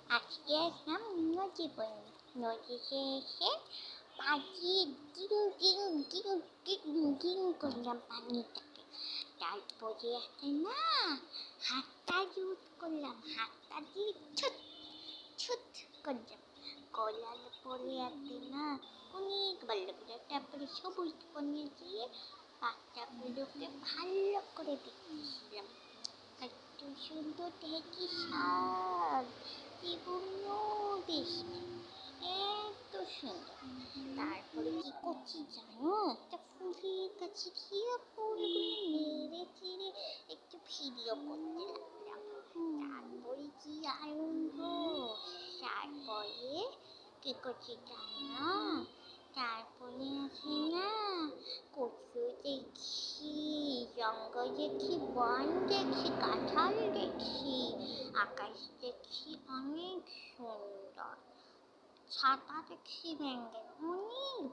আজকে আসলাম নদী বনে। নদীতে এসে পাখি টিং টিং টিং টিং টিং করলাম পানিটাকে। তারপরে একটা না হাতটা ইউজ করলাম, হাতটা দিয়ে ছুট ছুট করলাম। করার পরে একটা না অনেক ভালো করে তারপরে সবুজ বনে দিয়ে বাচ্চাগুলোকে ভালো করে দেখতেছিলাম। এত সুন্দর দেখি শাক জীবন্য দেশি, এত সুন্দর। তারপরে কি করছি জানো, একটা ফুলের কাছে গিয়ে ফুলগুলো নেড়ে চেড়ে একটু ভিডিও করতে লাগলাম। তারপরে কি আনন্দ। তারপরে কি করছি জানো, তারপরে আছে না কচু দেখছি, জঙ্গল দেখছি, বন দেখছি, কাঁঠাল দেখছি, আকাশ দেখছি অনেক সুন্দর, ছাতা দেখছি ব্যাঙের অনেক